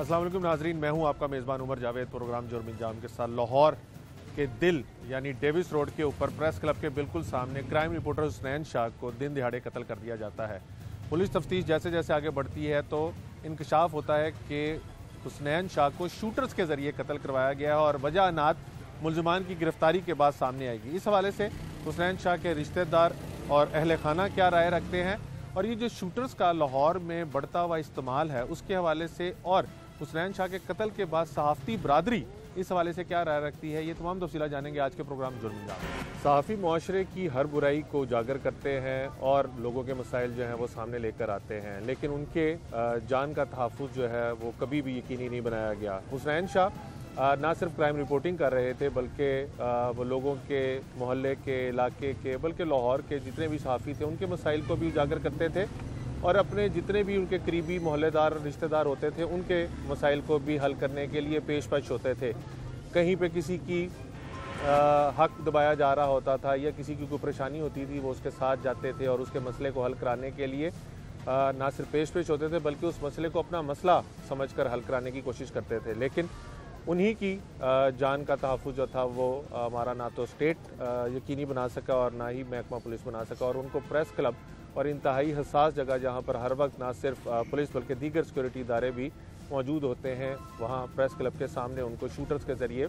अस्सलाम वालेकुम नाजरीन, मैं हूं आपका मेज़बान उमर जावेद। प्रोग्राम जुर्म इंजाम के साथ लाहौर के दिल यानी डेविस रोड के ऊपर प्रेस क्लब के बिल्कुल सामने क्राइम रिपोर्टर हुसनैन शाह को दिन दिहाड़े कत्ल कर दिया जाता है। पुलिस तफ्तीश जैसे जैसे आगे बढ़ती है तो इंकशाफ होता है कि हुसनैन शाह को शूटर्स के जरिए कत्ल करवाया गया है और वजह अनात मुलजमान की गिरफ्तारी के बाद सामने आएगी। इस हवाले से हुसनैन शाह के रिश्तेदार और अहले खाना क्या राय रखते हैं और ये जो शूटर्स का लाहौर में बढ़ता हुआ इस्तेमाल है उसके हवाले से और हुसनैन शाह के कत्ल के बाद सहाफ़ती बरादरी इस हवाले से क्या राय रखती है, ये तमाम तफसीलात जानेंगे आज के प्रोग्राम जुर्म इंजाम में। सहाफ़ी मुआशरे की हर बुराई को उजागर करते हैं और लोगों के मसाइल जो हैं वो सामने लेकर आते हैं, लेकिन उनके जान का तहफ़्फ़ुज़ जो है वो कभी भी यकीनी नहीं बनाया गया। हुसनैन शाह ना सिर्फ क्राइम रिपोर्टिंग कर रहे थे बल्कि वो लोगों के मोहल्ले के इलाके के बल्कि लाहौर के जितने भी सहाफ़ी थे उनके मसाइल को भी उजागर करते थे और अपने जितने भी उनके करीबी मोहल्लेदार रिश्तेदार होते थे उनके मसाइल को भी हल करने के लिए पेश होते थे। कहीं पे किसी की हक दबाया जा रहा होता था या किसी की कोई परेशानी होती थी वो उसके साथ जाते थे और उसके मसले को हल कराने के लिए ना सिर्फ पेश होते थे बल्कि उस मसले को अपना मसला समझकर हल कराने की कोशिश करते थे। लेकिन उन्हीं की जान का तहफ़्फ़ुज़ जो था वो हमारा ना तो स्टेट यकीनी बना सका और ना ही महकमा पुलिस बना सका और उनको प्रेस क्लब और इंतहाई हसास जगह जहाँ पर हर वक्त ना सिर्फ पुलिस बल्कि दीगर सिक्योरिटी इदारे भी मौजूद होते हैं, वहाँ प्रेस क्लब के सामने उनको शूटर्स के ज़रिए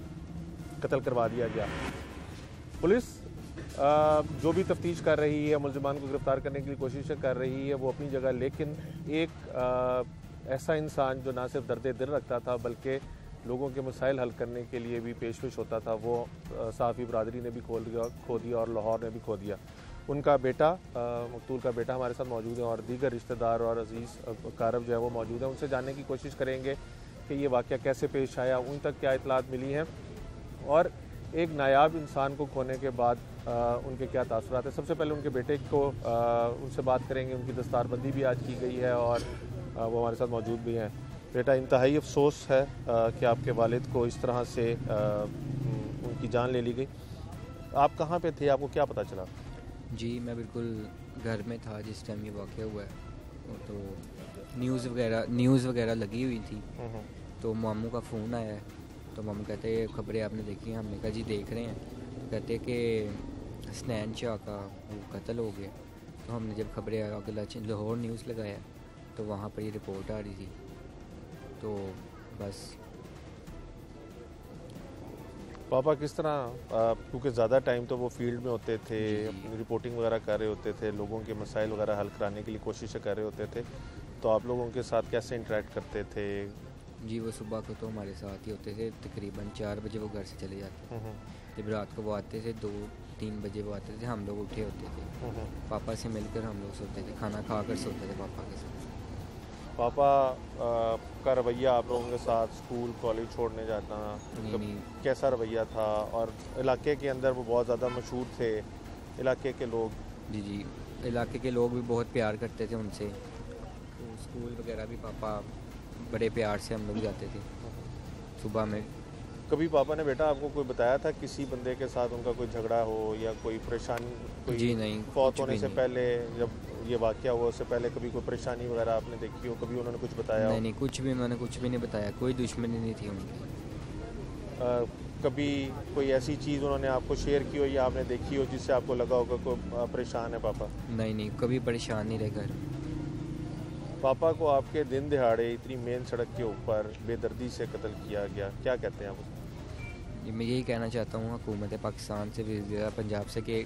कत्ल करवा दिया गया। पुलिस जो भी तफ्तीश कर रही है, मुलजमान को गिरफ्तार करने की कोशिश कर रही है वो अपनी जगह, लेकिन एक ऐसा इंसान जो ना सिर्फ दर्द दिल रखता था बल्कि लोगों के मसाइल हल करने के लिए भी पेश होता था, वो सहाफ़ी बरादरी ने भी खो दिया और लाहौर ने भी खो दिया। उनका बेटा मकतूल का बेटा हमारे साथ मौजूद है और दीगर रिश्तेदार और अजीज़ कारब जो है वो मौजूद है। उनसे जानने की कोशिश करेंगे कि ये वाक़या कैसे पेश आया, उन तक क्या इतलात मिली हैं और एक नायाब इंसान को खोने के बाद उनके क्या तासुरात है। सबसे पहले उनके बेटे को उनसे बात करेंगे। उनकी दस्तारबंदी भी आज की गई है और वो हमारे साथ मौजूद भी हैं। बेटा, इंतहाई अफसोस है कि आपके वालिद को इस तरह से उनकी जान ले ली गई। आप कहाँ पे थे, आपको क्या पता चला? जी, मैं बिल्कुल घर में था जिस टाइम ये वाक़या हुआ है। तो न्यूज़ वगैरह लगी हुई थी तो मामू का फ़ोन आया है तो मामू कहते हैं खबरें आपने देखी हैं? हमने कहा जी देख रहे हैं। कहते कि हुसनैन शाह का वो कत्ल हो गया। तो हमने जब खबरें लाहौर न्यूज़ लगाया तो वहाँ पर ये रिपोर्ट आ रही थी। तो बस पापा किस तरह, क्योंकि ज़्यादा टाइम तो वो फील्ड में होते थे, अपनी रिपोर्टिंग वगैरह कर रहे होते थे, लोगों के मसाइल वगैरह हल कराने के लिए कोशिशें कर रहे होते थे, तो आप लोगों के साथ कैसे इंटरेक्ट करते थे? जी, वो सुबह को तो हमारे साथ ही होते थे। तकरीबन 4 बजे वो घर से चले जाते थे। जब रात को वो आते थे 2-3 बजे वो आते थे, हम लोग उठे होते थे। पापा से मिलकर हम लोग सोते थे, खाना खा कर सोते थे पापा के साथ। पापा का रवैया आप लोगों के साथ स्कूल कॉलेज छोड़ने जाना कैसा रवैया था? और इलाके के अंदर वो बहुत ज़्यादा मशहूर थे, इलाके के लोग? जी, इलाके के लोग भी बहुत प्यार करते थे उनसे। तो स्कूल वगैरह भी पापा बड़े प्यार से हम लोग जाते थे सुबह में। कभी पापा ने बेटा आपको कोई बताया था किसी बंदे के साथ उनका कोई झगड़ा हो या कोई परेशानी, कोई जी नहीं, फौत होने से पहले, जब ये वाक़या हुआ उससे पहले कभी कोई परेशानी वगैरह आपने देखी हो? कभी उन्होंने कुछ बताया? नहीं, कुछ भी उन्होंने कुछ भी नहीं बताया। कोई दुश्मनी नहीं थी उनकी। कभी कोई ऐसी चीज़ उन्होंने आपको शेयर की हो या आपने देखी हो जिससे आपको लगा होगा कोई परेशान है पापा? नहीं, कभी परेशान नहीं रहे घर। पापा को आपके दिन दिहाड़े इतनी मेन सड़क के ऊपर बेदर्दी से कत्ल किया गया, क्या कहते हैं आप? मैं यही कहना चाहता हूँ हुकूमत पाकिस्तान से भी ज़्यादा पंजाब से कि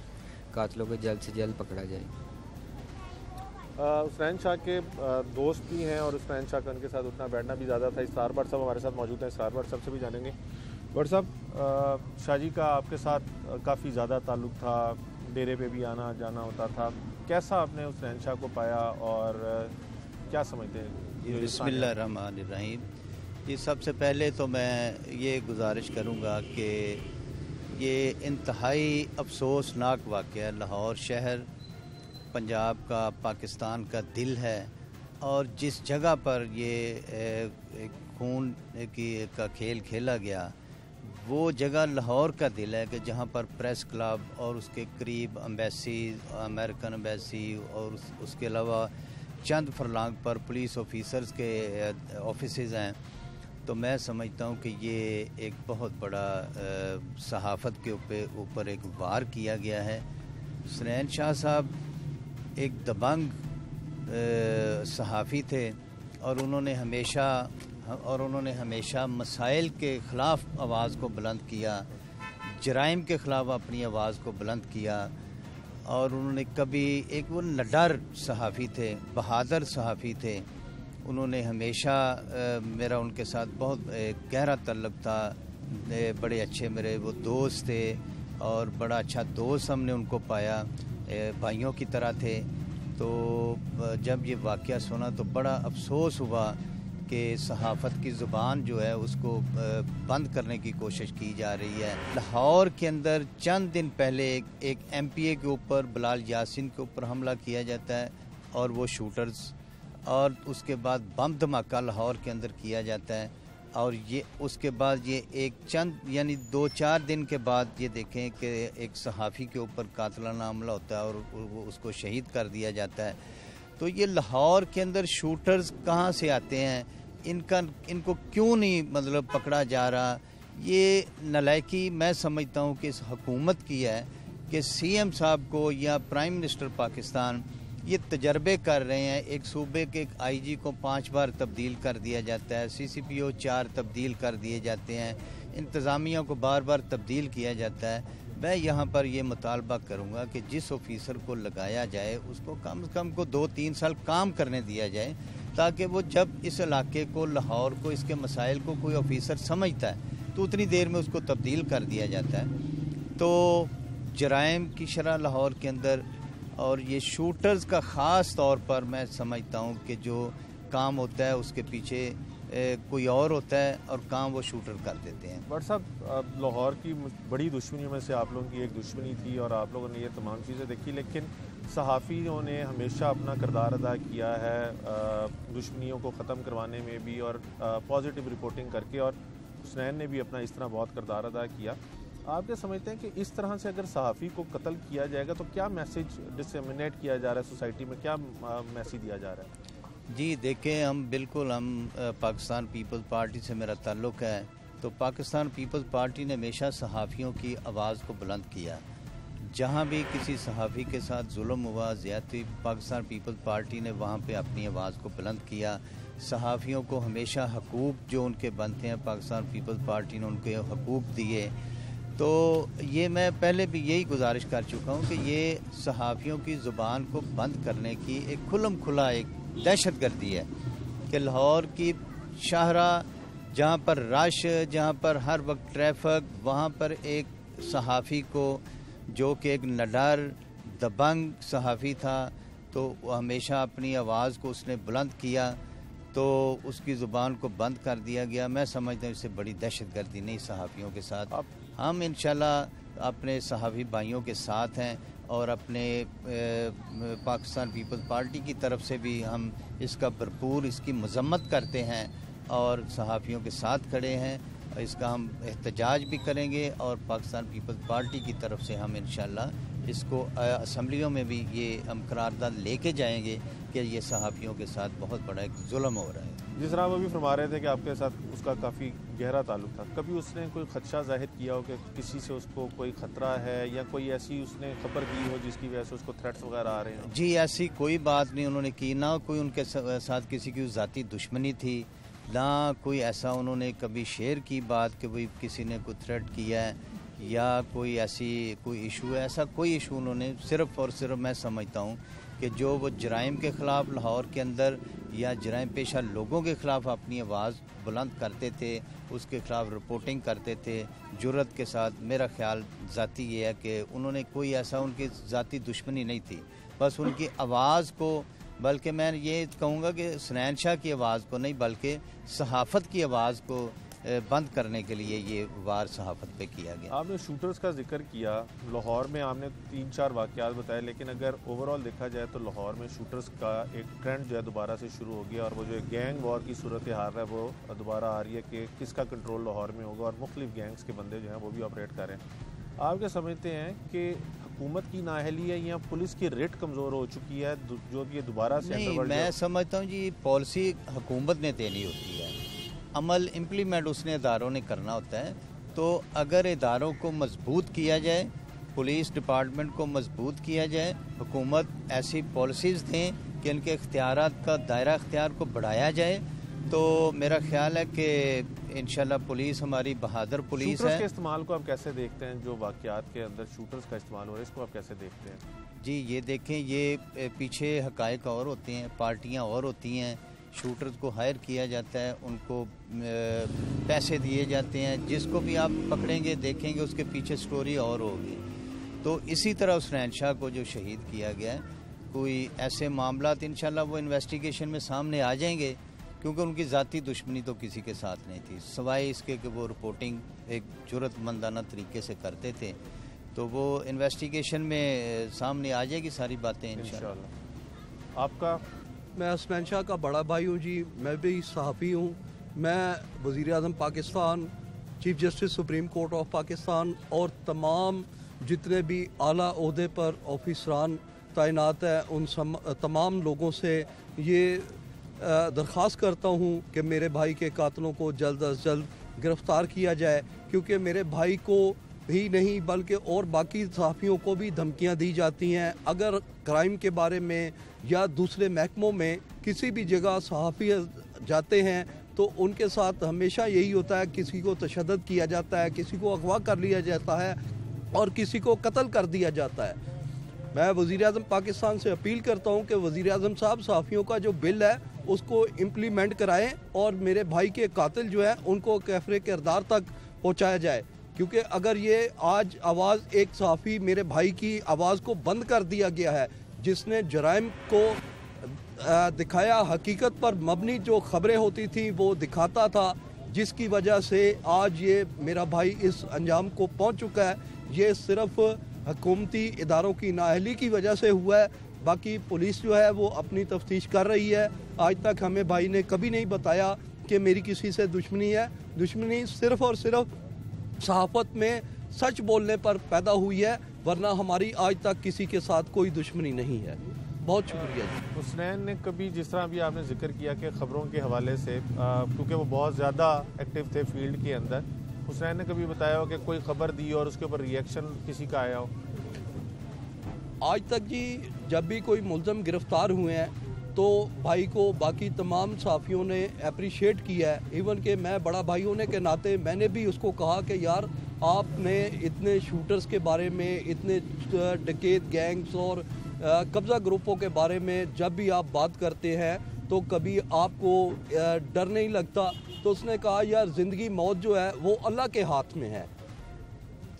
कातिलों को जल्द से जल्द पकड़ा जाए। हुसनैन शाह के दोस्त भी हैं और हुसनैन शाह का उनके साथ उठना बैठना भी ज़्यादा था। इसरार भट्ट साहब हमारे साथ मौजूद हैं। इसरार भट्ट साहब से भी जानेंगे। भट्ट साहब, शाह जी का आपके साथ काफ़ी ज़्यादा ताल्लुक़ था, डेरे पे भी आना जाना होता था। कैसा आपने हुसनैन शाह को पाया और क्या समझते हैं? बिस्मिल्लाहिर्रहमानिर्रहीम। ये सबसे पहले तो मैं ये गुजारिश करूँगा कि ये इंतहाई अफसोसनाक वाक़या, लाहौर शहर पंजाब का, पाकिस्तान का दिल है और जिस जगह पर ये खून का खेल खेला गया वो जगह लाहौर का दिल है कि जहाँ पर प्रेस क्लब और उसके करीब एम्बेसी, अमेरिकन एम्बेसी और उसके अलावा चंद फरलांग पर पुलिस ऑफिसर्स के ऑफिसेज़ हैं तो मैं समझता हूँ कि ये एक बहुत बड़ा सहाफ़त के ऊपर एक वार किया गया है। सुनैन शाह साहब एक दबंग सहाफ़ी थे और उन्होंने हमेशा मसाइल के ख़िलाफ़ आवाज़ को बुलंद किया, जराइम के ख़िलाफ़ अपनी आवाज़ को बुलंद किया। और उन्होंने कभी एक वो निडर सहाफ़ी थे, बहादुर सहाफ़ी थे। उन्होंने हमेशा मेरा उनके साथ बहुत गहरा तल्लुक़ था, बड़े अच्छे मेरे वो दोस्त थे और बड़ा अच्छा दोस्त हमने उनको पाया, भाइयों की तरह थे। तो जब ये वाक़या सुना तो बड़ा अफसोस हुआ कि सहाफ़त की ज़ुबान जो है उसको बंद करने की कोशिश की जा रही है। लाहौर के अंदर चंद दिन पहले एक MPA के ऊपर, बिलाल यासीन के ऊपर हमला किया जाता है और वो शूटर्स, और उसके बाद बम धमाका लाहौर के अंदर किया जाता है। और ये उसके बाद ये एक चंद यानी 2-4 दिन के बाद ये देखें कि एक सहाफ़ी के ऊपर कातिलाना हमला होता है और उसको शहीद कर दिया जाता है। तो ये लाहौर के अंदर शूटर्स कहाँ से आते हैं, इनको क्यों नहीं मतलब पकड़ा जा रहा? ये नालायकी मैं समझता हूँ कि इस हुकूमत की है कि CM साहब को या प्राइम मिनिस्टर पाकिस्तान ये तजर्बे कर रहे हैं। एक सूबे के IG को 5 बार तब्दील कर दिया जाता है, CCPO 4 तब्दील कर दिए जाते हैं, इंतज़ामिया को बार बार तब्दील किया जाता है। मैं यहाँ पर ये मुतालबा करूँगा कि जिस ऑफिसर को लगाया जाए उसको कम से कम को 2-3 साल काम करने दिया जाए, ताकि वो जब इस इलाके को, लाहौर को, इसके मसाइल को कोई ऑफिसर समझता है तो उतनी देर में उसको तब्दील कर दिया जाता है। तो जराइम की शरह लाहौर के अंदर और ये शूटर्स का ख़ास तौर पर मैं समझता हूँ कि जो काम होता है उसके पीछे कोई और होता है और काम वो शूटर कर देते हैं। बट साहब, लाहौर की बड़ी दुश्मनी में से आप लोगों की एक दुश्मनी थी और आप लोगों ने ये तमाम चीज़ें देखी, लेकिन सहाफ़ियों ने हमेशा अपना किरदार अदा किया है दुश्मनियों को ख़त्म करवाने में भी और पॉजिटिव रिपोर्टिंग करके, और सुनैन ने भी अपना इस तरह बहुत किरदार अदा किया। आप क्या समझते हैं कि इस तरह से अगर सहाफ़ी को कत्ल किया जाएगा तो क्या मैसेज डिसमिनेट किया जा रहा है सोसाइटी में, क्या मैसेज दिया जा रहा है? जी देखें, हम पाकिस्तान पीपल्स पार्टी से मेरा ताल्लुक़ है, तो पाकिस्तान पीपल्स पार्टी ने हमेशा सहाफ़ियों की आवाज़ को बुलंद किया। जहाँ भी किसी सहाफ़ी के साथ जुल्म हुआ, ज़्यादती, पाकिस्तान पीपल्स पार्टी ने वहाँ पे अपनी आवाज़ को बुलंद किया। सहाफ़ियों को हमेशा हकूक़ जो उनके बनते हैं, पाकिस्तान पीपल्स पार्टी ने उनके हकूक़ दिए। तो ये मैं पहले भी यही गुजारिश कर चुका हूँ कि ये सहाफ़ियों की ज़ुबान को बंद करने की एक खुल्लम खुला एक दहशत गर्दी है कि लाहौर की शाहरा, जहाँ पर रश, जहाँ पर हर वक्त ट्रैफिक, वहाँ पर एक सहाफ़ी को जो कि एक निडर दबंग सहाफ़ी था, तो हमेशा अपनी आवाज़ को उसने बुलंद किया, तो उसकी ज़ुबान को बंद कर दिया गया। मैं समझता हूँ इससे बड़ी दहशत गर्दी नहीं सहाफ़ियों के साथ। हम इंशाल्लाह अपने सहाफ़ी भाइयों के साथ हैं और अपने पाकिस्तान पीपल्स पार्टी की तरफ से भी हम इसका भरपूर इसकी मज़म्मत करते हैं और सहाफ़ियों के साथ खड़े हैं। इसका हम एहतजाज भी करेंगे और पाकिस्तान पीपल्स पार्टी की तरफ से हम इंशाल्लाह इसको असम्बलियों में भी ये हम करारदाद लेके जाएंगे कि ये सहाफ़ियों के साथ बहुत बड़ा एक जुल्म हो रहा है। जिस तरह वो भी फरमा रहे थे कि आपके साथ उसका काफ़ी गहरा ताल्लुक था, कभी उसने कोई खदशा जाहिर किया हो कि किसी से उसको कोई ख़तरा है या कोई ऐसी उसने खबर की हो जिसकी वजह से उसको थ्रेट्स वगैरह आ रहे हैं? जी ऐसी कोई बात नहीं उन्होंने की, ना कोई उनके साथ किसी की ज़ाती दुश्मनी थी, ना कोई ऐसा उन्होंने कभी शेयर की बात कि भाई किसी ने कोई थ्रेट किया है या कोई ऐसी कोई इशू है। ऐसा कोई इशू उन्होंने, सिर्फ़ और सिर्फ मैं समझता हूँ कि जो वो जराइम के ख़िलाफ़ लाहौर के अंदर या जराइम पेशा लोगों के ख़िलाफ़ अपनी आवाज़ बुलंद करते थे, उसके ख़िलाफ़ रिपोर्टिंग करते थे जुर्रत के साथ। मेरा ख़्याल ज़ाती ये है कि उन्होंने कोई ऐसा, उनकी ज़ाती दुश्मनी नहीं थी, बस उनकी आवाज़ को, बल्कि मैं ये कहूँगा कि सुनैन शाह की आवाज़ को नहीं बल्कि सहाफ़त की आवाज़ को बंद करने के लिए ये वार सहाफ़त पे किया गया। आपने शूटर्स का जिक्र किया, लाहौर में आपने 3-4 वाक़यात बताए, लेकिन अगर ओवरऑल देखा जाए तो लाहौर में शूटर्स का एक ट्रेंड जो है दोबारा से शुरू हो गया और वो जो गैंग वॉर की सूरत हाल है वो दोबारा आ रही है कि किसका कंट्रोल लाहौर में होगा और मुख्तलिफ गैंग्स के बंदे जो हैं वो भी ऑपरेट कर रहे हैं। आप क्या समझते हैं कि हुकूमत की नाअहली है या पुलिस की रेट कमज़ोर हो चुकी है जो कि दोबारा से? नहीं, मैं समझता हूँ जी पॉलिसी हुकूमत ने देनी होती है अमल इम्प्लीमेंट उसने इदारों ने करना होता है। तो अगर इदारों को मजबूत किया जाए, पुलिस डिपार्टमेंट को मजबूत किया जाए, हुकूमत ऐसी पॉलिसीज़ दें कि इनके इख्तियारात का दायरा इख्तियार को बढ़ाया जाए, तो मेरा ख्याल है कि इंशाल्लाह पुलिस हमारी बहादुर पुलिस है। के इस्तेमाल को आप कैसे देखते हैं? जो वाक़यात के अंदर शूटर्स का इस्तेमाल हो रहा है, इसको आप कैसे देखते हैं? जी ये देखें, ये पीछे हकायक और होते हैं, पार्टियां और होती हैं, शूटर्स को हायर किया जाता है, उनको पैसे दिए जाते हैं, जिसको भी आप पकड़ेंगे देखेंगे उसके पीछे स्टोरी और होगी। तो इसी तरह हुसनैन शाह को जो शहीद किया गया है, कोई ऐसे मामलात इंशाल्लाह वो इन्वेस्टिगेशन में सामने आ जाएंगे, क्योंकि उनकी ज़ाती दुश्मनी तो किसी के साथ नहीं थी, सवाए इसके कि वो रिपोर्टिंग एक जुर्रतमंदाना तरीके से करते थे। तो वो इन्वेस्टिगेशन में सामने आ जाएगी सारी बातें इंशाल्लाह। आपका? मैं हुसनैन शाह का बड़ा भाई हूँ जी, मैं भी सहाफ़ी हूँ। मैं वज़ीर आज़म Pakistan, chief justice supreme court of Pakistan और तमाम जितने भी आला ओहदे पर ऑफिसरान तैनात हैं उन तमाम लोगों से ये दरख्वास्त करता हूँ कि मेरे भाई के कातलों को जल्द अज जल्द गिरफ़्तार किया जाए, क्योंकि मेरे भाई को ही नहीं बल्कि और बाकी सहाफ़ियों को भी धमकियाँ दी जाती हैं। अगर क्राइम के बारे में या दूसरे महकमों में किसी भी जगह सहाफ़ी जाते हैं तो उनके साथ हमेशा यही होता है, किसी को तशद्दुद किया जाता है, किसी को अगवा कर लिया जाता है और किसी को कत्ल कर दिया जाता है। मैं वज़ीर आज़म पाकिस्तान से अपील करता हूँ कि वज़ीर आज़म साहब सहाफ़ियों का जो बिल है उसको इम्प्लीमेंट कराएं और मेरे भाई के कातिल जो है उनको कैफ़रे किरदार तक पहुँचाया जाए, क्योंकि अगर ये आज आवाज़ एक सहाफ़ी मेरे भाई की आवाज़ को बंद कर दिया गया है, जिसने जराइम को दिखाया, हकीकत पर मबनी जो ख़बरें होती थी वो दिखाता था, जिसकी वजह से आज ये मेरा भाई इस अंजाम को पहुंच चुका है। ये सिर्फ हुकूमती इदारों की नाअहली की वजह से हुआ है। बाकी पुलिस जो है वो अपनी तफ्तीश कर रही है। आज तक हमें भाई ने कभी नहीं बताया कि मेरी किसी से दुश्मनी है। दुश्मनी सिर्फ और सिर्फ सहाफ़त में सच बोलने पर पैदा हुई है, वरना हमारी आज तक किसी के साथ कोई दुश्मनी नहीं है। बहुत शुक्रिया जी। हुसनैन ने कभी, जिस तरह भी आपने जिक्र किया कि ख़बरों के हवाले से, क्योंकि वो बहुत ज़्यादा एक्टिव थे फील्ड के अंदर, हुसनैन ने कभी बताया हो कि कोई ख़बर दी और उसके ऊपर रिएक्शन किसी का आया हो? आज तक जी जब भी कोई मुल्ज़म गिरफ़्तार हुए हैं तो भाई को बाकी तमाम सहाफ़ियों ने अप्रिशिएट किया है। इवन कि मैं बड़ा भाई होने के नाते मैंने भी उसको कहा कि यार आपने इतने शूटर्स के बारे में, इतने डकैत गैंग्स और कब्ज़ा ग्रुपों के बारे में जब भी आप बात करते हैं तो कभी आपको डर नहीं लगता? तो उसने कहा यार ज़िंदगी मौत जो है वो अल्लाह के हाथ में है।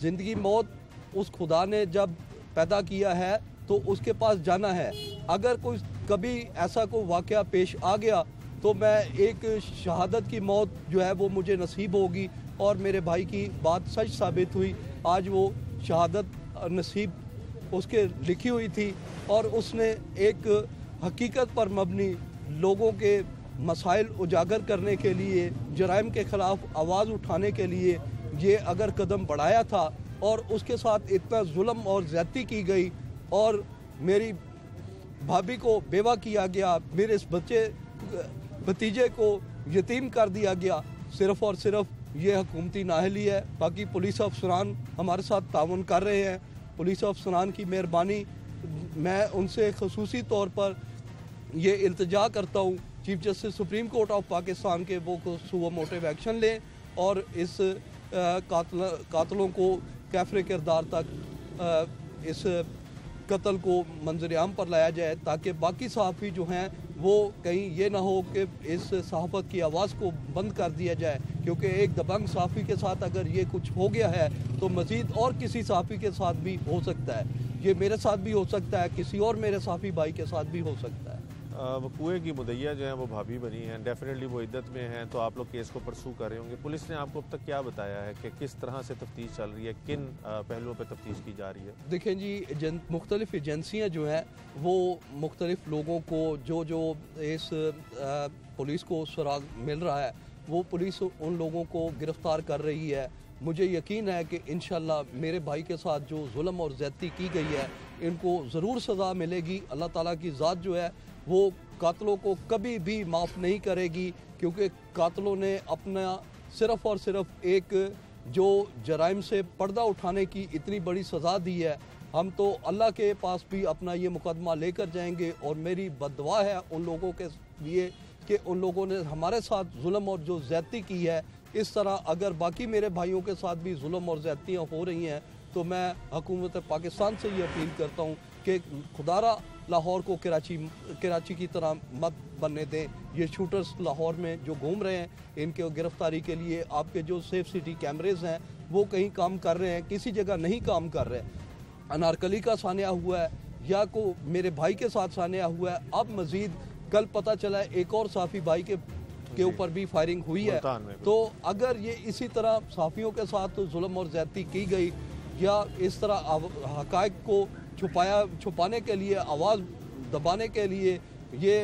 ज़िंदगी मौत उस खुदा ने जब पैदा किया है तो उसके पास जाना है। अगर कोई कभी ऐसा कोई वाक़या पेश आ गया तो मैं एक शहादत की मौत जो है वो मुझे नसीब होगी, और मेरे भाई की बात सच साबित हुई। आज वो शहादत नसीब उसके लिखी हुई थी और उसने एक हकीकत पर मबनी लोगों के मसाइल उजागर करने के लिए, जराइम के ख़िलाफ़ आवाज़ उठाने के लिए ये अगर कदम बढ़ाया था, और उसके साथ इतना जुल्म और ज़्यादती की गई और मेरी भाभी को बेवा किया गया, मेरे इस भतीजे को यतीम कर दिया गया, सिर्फ़ और सिर्फ ये हुकूमती नाअहली है। बाकी पुलिस अफसरान हमारे साथ ताउन कर रहे हैं। पुलिस अफसरान की मेहरबानी, मैं उनसे खसूसी तौर पर ये इल्तिजा करता हूँ chief justice supreme court of Pakistan के वो सुओ मोटिव एक्शन लें और इस कातलों को कैफ़रे किरदार तक इस कत्ल को मंजर-ए-आम पर लाया जाए, ताकि बाकी सहाफ़ी जो हैं वो कहीं ये ना हो कि इस सहाफ़त की आवाज़ को बंद कर दिया जाए, क्योंकि एक दबंग सहाफ़ी के साथ अगर ये कुछ हो गया है तो मज़ीद और किसी सहाफ़ी के साथ भी हो सकता है। ये मेरे साथ भी हो सकता है, किसी और मेरे सहाफ़ी भाई के साथ भी हो सकता है। वकूए की मुदैया जो है वो भाभी बनी हैं, डेफिनेटली वो इद्दत में हैं, तो आप लोग केस को परसू कर रहे होंगे। पुलिस ने आपको अब तक क्या बताया है कि किस तरह से तफ्तीश चल रही है, किन पहलुओं पर तफ्तीश की जा रही है? देखें जी, मुख्तलिफ एजेंसियाँ जो हैं वो मुख्तलिफ लोगों को जो इस पुलिस को सुराग मिल रहा है वो पुलिस उन लोगों को गिरफ़्तार कर रही है। मुझे यकीन है कि इंशाल्लाह मेरे भाई के साथ जो जुल्म और ज़्यादती की गई है इनको ज़रूर सज़ा मिलेगी। अल्लाह ताला की ज़ात जो है वो कातलों को कभी भी माफ़ नहीं करेगी, क्योंकि कातलों ने अपना सिर्फ़ और सिर्फ एक जो जराइम से पर्दा उठाने की इतनी बड़ी सज़ा दी है। हम तो अल्लाह के पास भी अपना ये मुकदमा लेकर जाएंगे, और मेरी बद्दुआ है उन लोगों के लिए कि उन लोगों ने हमारे साथ जुल्म और जो ज़्यादती की है, इस तरह अगर बाकी मेरे भाइयों के साथ भी जुल्म और ज़्यादतियाँ हो रही हैं, तो मैं हुकूमत पाकिस्तान से ये अपील करता हूँ कि खुदारा लाहौर को कराची की तरह मत बनने दें। ये शूटर्स लाहौर में जो घूम रहे हैं, इनके गिरफ्तारी के लिए आपके जो सेफ सिटी कैमरेज हैं वो कहीं काम कर रहे हैं, किसी जगह नहीं काम कर रहे हैं। अनारकली का सानिया हुआ है या को मेरे भाई के साथ सानिया हुआ है। अब मजीद कल पता चला है एक और साफ़ी भाई के ऊपर भी फायरिंग हुई है। तो अगर ये इसी तरह साफ़ियों के साथ जुल्म और ज़्यादती की गई, या इस तरह हक़ाइक़ को छुपाने के लिए, आवाज़ दबाने के लिए ये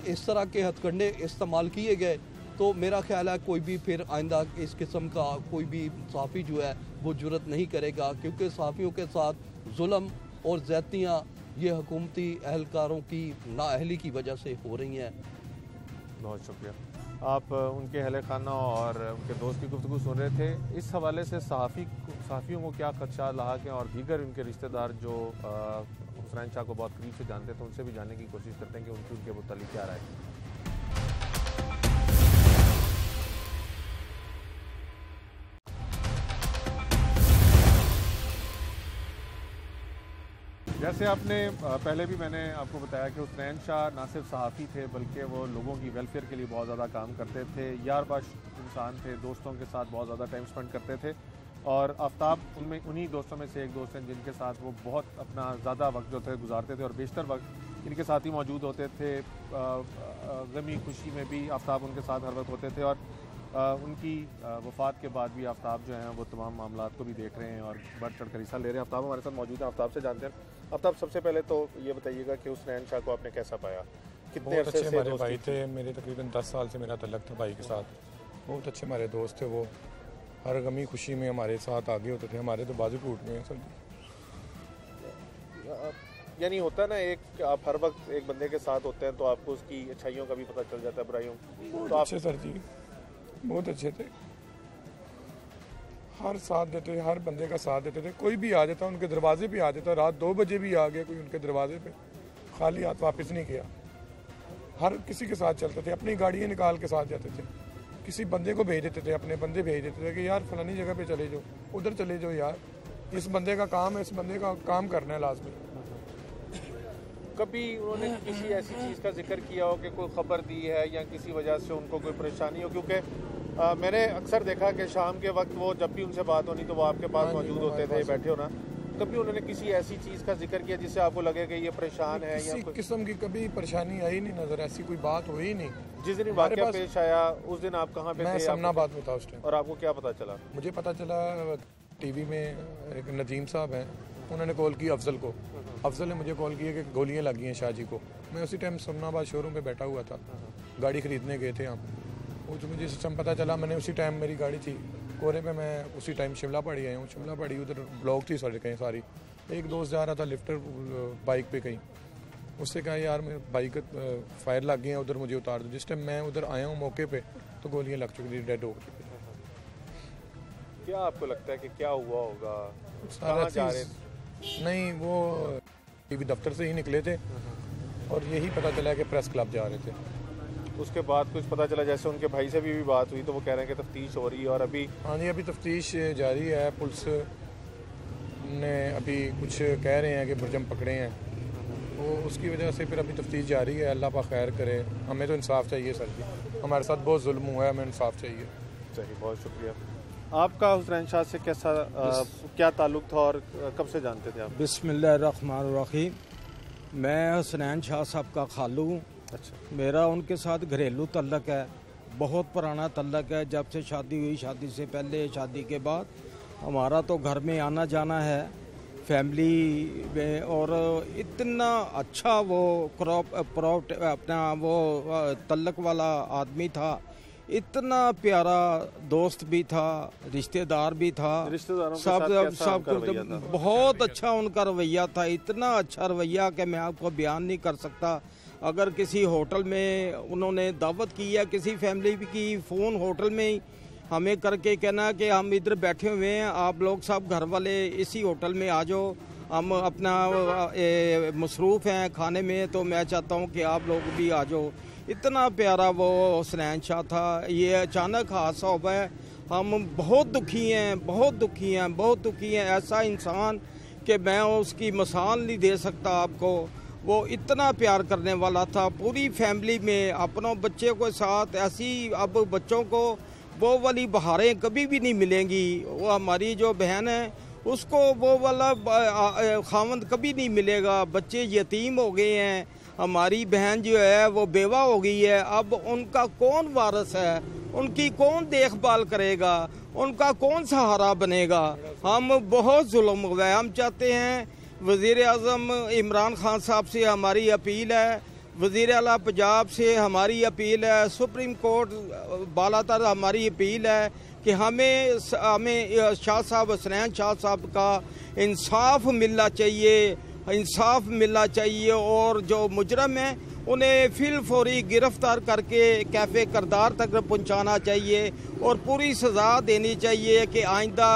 इस तरह के हथकंडे इस्तेमाल किए गए, तो मेरा ख्याल है कोई भी फिर आइंदा इस किस्म का कोई भी सहाफ़ी जो है वो जुर्रत नहीं करेगा, क्योंकि सहाफ़ियों के साथ जुल्म और ज़्यादतियाँ ये हुकूमती अहलकारों की नाअहली की वजह से हो रही हैं। बहुत शुक्रिया। आप उनके अहले खाना और उनके दोस्त की गुफ्तगू सुन रहे थे। इस हवाले से सहाफ़ियों को क्या खदशा लाहक हैं, और दीगर उनके रिश्तेदार जो हुसनैन शाह को बहुत करीब से जानते थे, उनसे भी जानने की कोशिश करते हैं कि उनके मुतालिक क्या राय है। जैसे आपने पहले भी मैंने आपको बताया कि हुसनैन शाह ना सिर्फ सहाफ़ी थे, बल्कि वो लोगों की वेलफेयर के लिए बहुत ज़्यादा काम करते थे। यारबाश इंसान थे, दोस्तों के साथ बहुत ज़्यादा टाइम स्पेंड करते थे, और आफ्ताब उन्हीं दोस्तों में से एक दोस्त हैं जिनके साथ वो बहुत अपना ज़्यादा वक्त जो थे गुजारते थे, और बेशतर वक्त इनके साथ ही मौजूद होते थे। गमी खुशी में भी आफ्ताब उनके साथ हर वक्त होते थे, और उनकी वफ़ात के बाद भी आफ्ताब जो हैं वो तमाम मामलात को भी देख रहे हैं और बढ़ चढ़ कर हिस्सा ले रहे हैं। आफ्ताब हमारे साथ मौजूद हैं, आफ्ताब से जानते हैं। आफ्ताब, सबसे पहले तो ये बताइएगा कि हुसनैन शाह को आपने कैसा पाया? कितने बहुत अच्छे हमारे भाई थे। मेरे तकरीबन 10 साल से मेरा तल्लक था भाई के साथ। बहुत अच्छे हमारे दोस्त थे। वो हर गमी खुशी में हमारे साथ आगे होते थे। हमारे तो बाजू टूट गए सर। यानी होता ना, एक आप हर वक्त एक बंदे के साथ होते हैं तो आपको उसकी अच्छाइयों का भी पता चल जाता है, बुराइयों। बहुत अच्छे सर जी, बहुत अच्छे थे। हर साथ देते थे, हर बंदे का साथ देते थे। कोई भी आ जाता उनके दरवाजे पे आ जाता, रात 2 बजे भी आ गया कोई उनके दरवाजे पे, खाली हाथ वापस नहीं किया। हर किसी के साथ चलते थे, अपनी गाड़ियाँ निकाल के साथ जाते थे। किसी बंदे को भेज देते थे, अपने बंदे भेज देते थे कि यार फलानी जगह पे चले जाओ, उधर चले जाओ यार, इस बंदे का काम है, इस बंदे का काम करना है लाजमी। कभी उन्होंने किसी ऐसी चीज़ का जिक्र किया हो कि कोई खबर दी है या किसी वजह से उनको कोई परेशानी हो? क्योंकि मैंने अक्सर देखा कि शाम के वक्त वो जब भी उनसे बात होनी तो वो आपके पास मौजूद होते थे, बैठे हो ना। कभी उन्होंने किसी ऐसी चीज़ का जिक्र किया जिससे आपको लगे कि ये परेशान है? या किसी किस्म की कभी परेशानी आई नहीं नजर, ऐसी कोई बात हुई ही नहीं। जिस दिन वाक़या पेश आया उस दिन आप कहाँ पे थे? मैं समनाबाद में था उस टाइम। और आपको क्या पता चला? मुझे पता चला टीवी में एक नजीम साहब हैं, उन्होंने कॉल की अफजल को। अफजल ने मुझे कॉल किया कि गोलियां लगी हैं शाह जी को। मैं उसी टाइम समनाबाद शोरूम पे बैठा हुआ था, गाड़ी खरीदने गए थे हम। वो जो मुझे सिस्टम पता चला, मैंने उसी टाइम, मेरी गाड़ी थी कोरे पे, मैं उसी टाइम शिमला पहाड़ी आया हूँ। शिमला पहाड़ी उधर ब्लॉक थी सड़कें सारी। एक दोस्त जा रहा था लिफ्टर बाइक पे कहीं, उससे कहा यार मेरे बाइक फायर लग गए हैं, उधर मुझे उतार दो। जिस टाइम मैं उधर आया हूँ मौके पे तो गोलियाँ लग चुकी थी, डेड हो चुकी थी। क्या आपको लगता है कि क्या हुआ होगा? सारा चीज़ नहीं, वो टीवी दफ्तर से ही निकले थे और यही पता चला कि प्रेस क्लब जा रहे थे। उसके बाद कुछ पता चला, जैसे उनके भाई से भी बात हुई तो वो कह रहे हैं कि तफ्तीश हो रही है, और अभी हाँ जी अभी तफ्तीश जारी है। पुलिस ने अभी कुछ कह रहे हैं कि मुलज़िम पकड़े हैं, तो उसकी वजह से फिर अभी तफ्तीश जारी है। अल्लाह पाक खैर करे। हमें तो इंसाफ चाहिए सर जी, हमारे साथ बहुत जुल्म हुआ है, हमें इंसाफ चाहिए। सही, बहुत शुक्रिया। आपका हुसनैन शाह से कैसा क्या ताल्लुक़ था और कब से जानते थे आप? बिस्मिल्लाहिर्रहमानिर्रहीम। मैं हुसनैन शाह साहब का खालू हूँ। अच्छा। मेरा उनके साथ घरेलू तल्लक है, बहुत पुराना तल्लक है। जब से शादी हुई, शादी से पहले, शादी के बाद हमारा तो घर में आना जाना है फैमिली में। और इतना अच्छा वो अपना वो तल्लक वाला आदमी था इतना प्यारा दोस्त भी था, रिश्तेदार भी था, रिश्तेदारों के सब साथ कैसा सब उनका रवैया था? बहुत अच्छा उनका रवैया था, इतना अच्छा रवैया कि मैं आपको बयान नहीं कर सकता। अगर किसी होटल में उन्होंने दावत की है किसी फैमिली की, फ़ोन होटल में ही हमें करके कहना कि हम इधर बैठे हुए हैं, आप लोग सब घर वाले इसी होटल में आ जाओ, हम अपना मसरूफ़ हैं खाने में, तो मैं चाहता हूँ कि आप लोग भी आ जाओ। इतना प्यारा वो हसनैन शाह था। ये अचानक हादसा हुआ है, हम बहुत दुखी हैं, बहुत दुखी हैं, बहुत दुखी हैं। ऐसा इंसान कि मैं उसकी मिसाल नहीं दे सकता आपको। वो इतना प्यार करने वाला था पूरी फैमिली में, अपनों बच्चे के साथ ऐसी। अब बच्चों को वो वाली बहारें कभी भी नहीं मिलेंगी। वो हमारी जो बहन है उसको वो वाला खावंद कभी नहीं मिलेगा। बच्चे यतीम हो गए हैं, हमारी बहन जो है वो बेवा हो गई है। अब उनका कौन वारिस है, उनकी कौन देखभाल करेगा, उनका कौन सहारा बनेगा। हम बहुत जुल्म हुआ है। हम चाहते हैं वज़ीर आज़म इमरान खान साहब से हमारी अपील है, वज़ीर आला पंजाब से हमारी अपील है, सुप्रीम कोर्ट बालातर हमारी अपील है कि हमें शाह साहब हसनैन शाह साहब का इंसाफ मिलना चाहिए, इंसाफ मिलना चाहिए। और जो मुजरम हैं उन्हें फिल फौरी गिरफ्तार करके कैफ़े करदार तक पहुंचाना चाहिए और पूरी सज़ा देनी चाहिए कि आइंदा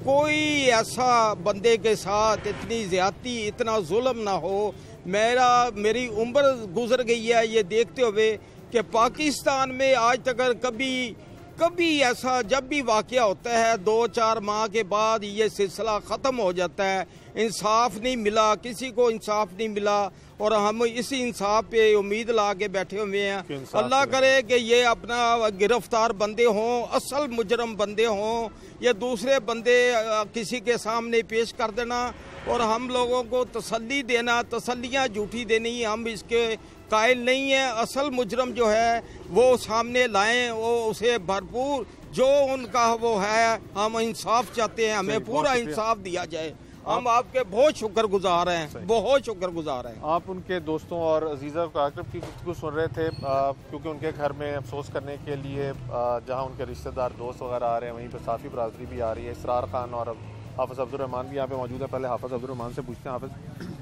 कोई ऐसा बंदे के साथ इतनी ज़्यादती, इतना जुल्म ना हो। मेरी उम्र गुजर गई है ये देखते हुए कि पाकिस्तान में आज तक कभी ऐसा जब भी वाक़या होता है 2-4 माह के बाद ये सिलसिला ख़त्म हो जाता है। इंसाफ नहीं मिला, किसी को इंसाफ नहीं मिला और हम इसी इंसाफ पे उम्मीद ला के बैठे हुए हैं। अल्लाह करे कि ये अपना गिरफ्तार बंदे हों, असल मुजरम बंदे हों, या दूसरे बंदे किसी के सामने पेश कर देना और हम लोगों को तसल्ली देना, तसल्लियाँ झूठी देनी, हम इसके कायल नहीं है। असल मुजरम जो है वो सामने लाएं, वो उसे भरपूर जो उनका वो है, हम इंसाफ चाहते हैं, हमें पूरा इंसाफ दिया जाए। हम आपके बहुत शुक्रगुजार हैं, बहुत शुक्रगुजार हैं। आप उनके दोस्तों और अजीज़ा काकरब की गुफ्तगू सुन रहे थे, क्योंकि उनके घर में अफसोस करने के लिए जहां उनके रिश्तेदार दोस्त वगैरह आ रहे हैं, वहीं पर साफ़ी बरादरी भी आ रही है। इसरार खान और हाफ़िज़ अब्दुर्रहमान भी यहाँ पे मौजूद है। पहले हाफ़िज़ अब्दुर्रहमान से पूछते हैं। हाफ़िज़,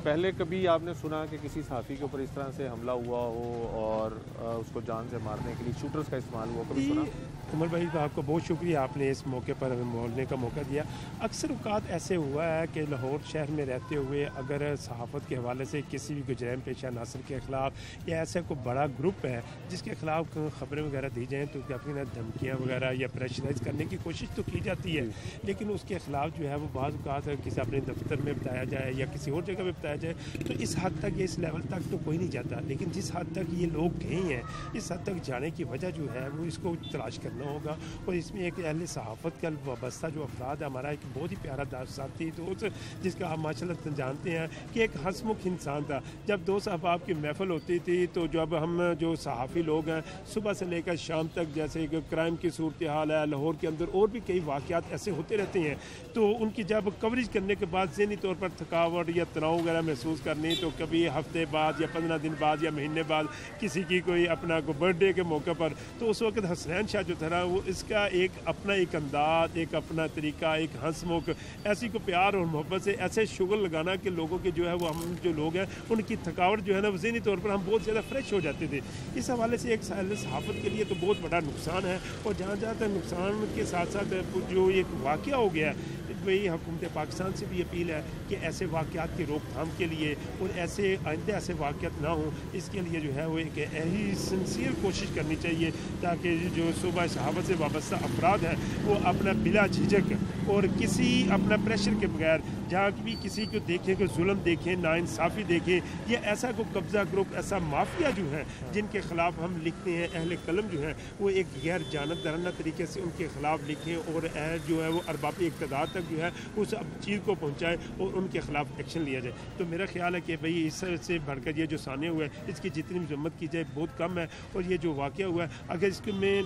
पहले कभी आपने सुना कि किसी सहाफ़ी के ऊपर इस तरह से हमला हुआ हो और उसको जान से मारने के लिए शूटर्स का इस्तेमाल हुआ, कभी सुना? उमर भाई, तो आपको बहुत शुक्रिया, आपने इस मौके पर हमें बोलने का मौका दिया। अक्सर औक़ात ऐसे हुआ है कि लाहौर शहर में रहते हुए अगर सहाफ़त के हवाले से किसी भी गुजराम पेशा नासर के ख़िलाफ़ या ऐसा कोई बड़ा ग्रुप है जिसके ख़िलाफ़ ख़बरें वगैरह दी जाएँ तो काफ़ी धमकियाँ वगैरह या प्रेशराइज़ करने की कोशिश तो की जाती है, लेकिन उसके ख़िलाफ़ जो है वो बाज़ औक़ात किसी अपने दफ्तर में बताया जाए या किसी और जगह पर बताया जाए तो इस हद तक, इस लेवल तक तो कोई नहीं जाता। लेकिन जिस हद तक ये लोग गए हैं, इस हद तक जाने की वजह जो है वो इसको तलाश करना होगा। और इसमें एक अहले सहाफ़त का वाबस्ता जो अफराद है, हमारा एक बहुत ही प्यारा साथी दोस्त जिसका आप माशाल्लाह जानते हैं कि एक हंसमुख इंसान था। जब दोस्त अहबाब की महफिल होती थी तो जब हम जो सहाफ़ी लोग हैं सुबह से लेकर शाम तक, जैसे कि क्राइम की सूरत हाल है लाहौर के अंदर और भी कई वाक़यात ऐसे होते रहते हैं, तो उनकी जब कवरेज करने के बाद ज़हनी तौर पर थकावट या तनाव वगैरह महसूस करनी, तो कभी हफ्ते बाद या 15 दिन बाद या महीने बाद किसी की कोई अपना को बर्थडे के मौके पर, तो उस वक्त हसनैन शाह जो था वो इसका एक अपना एक अंदाज, एक अपना तरीका, एक हंसमुख, ऐसी को प्यार और मोहब्बत से ऐसे शुगर लगाना कि लोगों के जो है वो हम जो लोग हैं उनकी थकावट जो है ना ज़हनी तौर पर हम बहुत ज़्यादा फ्रेश हो जाते थे। इस हवाले से एक सहाफ़त के लिए तो बहुत बड़ा नुकसान है। और जहाँ जहाँ तक नुकसान के साथ साथ जो एक वाक़या हो गया है, वही हुकूमत पाकिस्तान से भी अपील है कि ऐसे वाक़यात की रोकथाम के लिए और ऐसे आइंदा ऐसे वाक़यात ना हों, इसके लिए जो है वो एक ऐसी सिंसियर कोशिश करनी चाहिए ताकि जो सूबा सहाफ़त से वाबस्ता अफराद हैं वो अपना बिला झिझक और किसी अपना प्रेशर के बगैर जहाँ भी किसी को देखें, कोई जुल्म देखें, नाइंसाफ़ी देखें या ऐसा कोई कब्ज़ा ग्रुप, ऐसा माफिया जो है जिनके ख़िलाफ़ हम लिखते हैं, अहले कलम जो है वो एक गैर जानबदाराना तरीके से उनके ख़िलाफ़ लिखें और जो है वो अरबाब इक़्तिदार तक जो है उस चीज़ को पहुँचाए और उनके ख़िलाफ़ एक्शन लिया जाए। तो मेरा ख्याल है कि भाई इससे बढ़कर ये जो सामने हुआ है इसकी जितनी मजम्मत की जाए बहुत कम है। और ये जो वाक़या हुआ है, अगर इसके में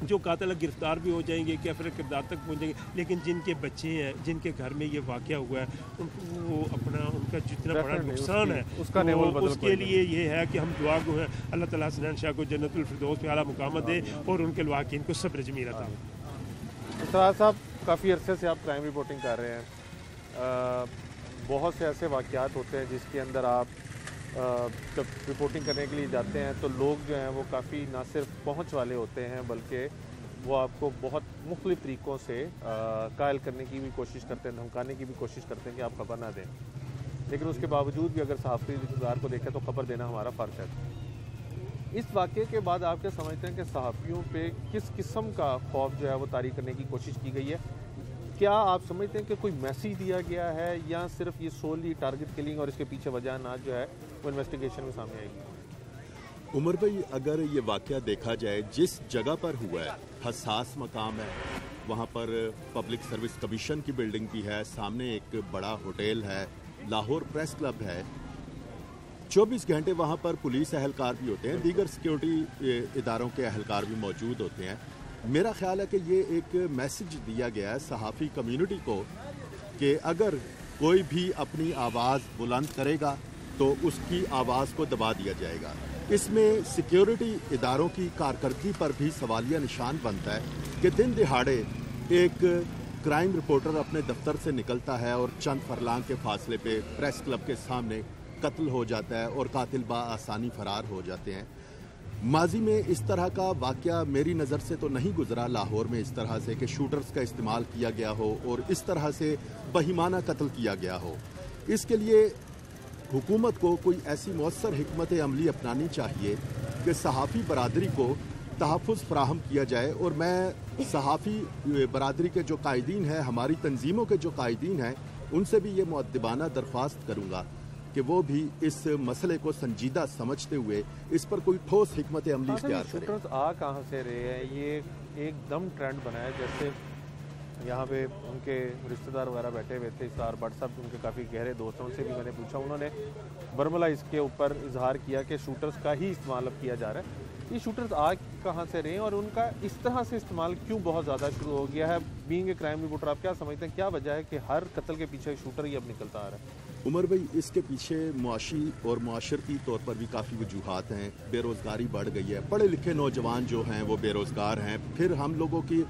जो कातिल गिरफ्तार भी हो जाएंगे, कैफर किरदार तक पहुँचेंगे, लेकिन जिनके बच्चे हैं, जिनके घर में ये वाक़या हुआ है, उनको उनका जितना बड़ा नुकसान है तो उसके लिए ये है कि हम दुआ गो हैं अल्लाह ताला हसनैन शाह को जन्नतुल फिरदौस में आला मुकाम दे और उनके लवाकिन को सब्र जमील अता। सरफराज साहब, काफ़ी अरसे से आप क्राइम रिपोर्टिंग कर रहे हैं, बहुत से ऐसे वाक़यात होते हैं जिसके अंदर आप जब रिपोर्टिंग करने के लिए जाते हैं तो लोग जो हैं वो काफ़ी ना सिर्फ पहुंच वाले होते हैं बल्कि वो आपको बहुत मुख्तलिफ़ तरीक़ों से कायल करने की भी कोशिश करते हैं, धमकाने की भी कोशिश करते हैं कि आप खबर ना दें, लेकिन उसके बावजूद भी अगर सहाफ़ी किरदार को देखें तो खबर देना हमारा फ़र्ज़ है। इस वाक़े के बाद आप क्या समझते हैं कि सहाफ़ियों पे किस किस्म का खौफ जो है वो तारी करने की कोशिश की गई है? क्या आप समझते हैं कि कोई मैसेज दिया गया है या सिर्फ ये सोली टारगेट किलिंग और इसके पीछे वजह ना जो है वो इन्वेस्टिगेशन में सामने आएगी? उमर भाई, अगर ये वाक़या देखा जाए, जिस जगह पर हुआ है हसास मकाम है, वहाँ पर पब्लिक सर्विस कमीशन की बिल्डिंग भी है, सामने एक बड़ा होटल है, लाहौर प्रेस क्लब है, 24 घंटे वहाँ पर पुलिस अहलकार भी होते हैं, दीगर सिक्योरिटी इदारों के अहलकार भी मौजूद होते हैं। मेरा ख्याल है कि ये एक मैसेज दिया गया है सहाफ़ी कम्युनिटी को कि अगर कोई भी अपनी आवाज़ बुलंद करेगा तो उसकी आवाज़ को दबा दिया जाएगा। इसमें सिक्योरिटी इदारों की कारकर्दगी पर भी सवालिया निशान बनता है कि दिन दिहाड़े एक क्राइम रिपोर्टर अपने दफ्तर से निकलता है और चंद फरलांग के फासले पे प्रेस क्लब के सामने कत्ल हो जाता है और कातिल आसानी फरार हो जाते हैं। माजी में इस तरह का वाक़या मेरी नज़र से तो नहीं गुजरा लाहौर में, इस तरह से कि शूटर्स का इस्तेमाल किया गया हो और इस तरह से बहिमाना कत्ल किया गया हो। इसके लिए हुकूमत को कोई ऐसी मौसर हिकमत अमली अपनानी चाहिए कि सहाफ़ी बरादरी को तहफ़्फ़ुज़ फ़राहम किया जाए। और मैं सहाफ़ी बरादरी के जो कायदीन हैं, हमारी तंजीमों के जो कायदीन हैं, उनसे भी ये मुअद्दिबाना दरख्वास्त करूँगा कि वो भी इस मसले को संजीदा समझते हुए इस पर कोई ठोस हिकमत अमली इख्तियार करें। शूटर्स आ कहाँ से रहे हैं? ये एकदम ट्रेंड बना है, जैसे यहाँ पे उनके रिश्तेदार वगैरह बैठे हुए थे, इस्तार भट्ट साहब उनके काफ़ी गहरे दोस्त हैं, उनसे भी मैंने पूछा, उन्होंने बर्मला इसके ऊपर इजहार किया कि शूटर्स का ही इस्तेमाल अब किया जा रहा है। ये शूटर्स आ कहाँ से रहे हैं और उनका इस तरह से इस्तेमाल क्यों बहुत ज़्यादा शुरू हो गया है? बीइंग ए क्राइम रिपोर्टर, आप क्या समझते हैं, क्या वजह है कि हर कत्ल के पीछे शूटर ही अब निकलता आ रहा है? उमर भाई, इसके पीछे मुआशी और मुआशरती तौर पर भी काफ़ी वजूहात हैं। बेरोज़गारी बढ़ गई है, पढ़े लिखे नौजवान जो हैं वो बेरोज़गार हैं, फिर हम लोगों की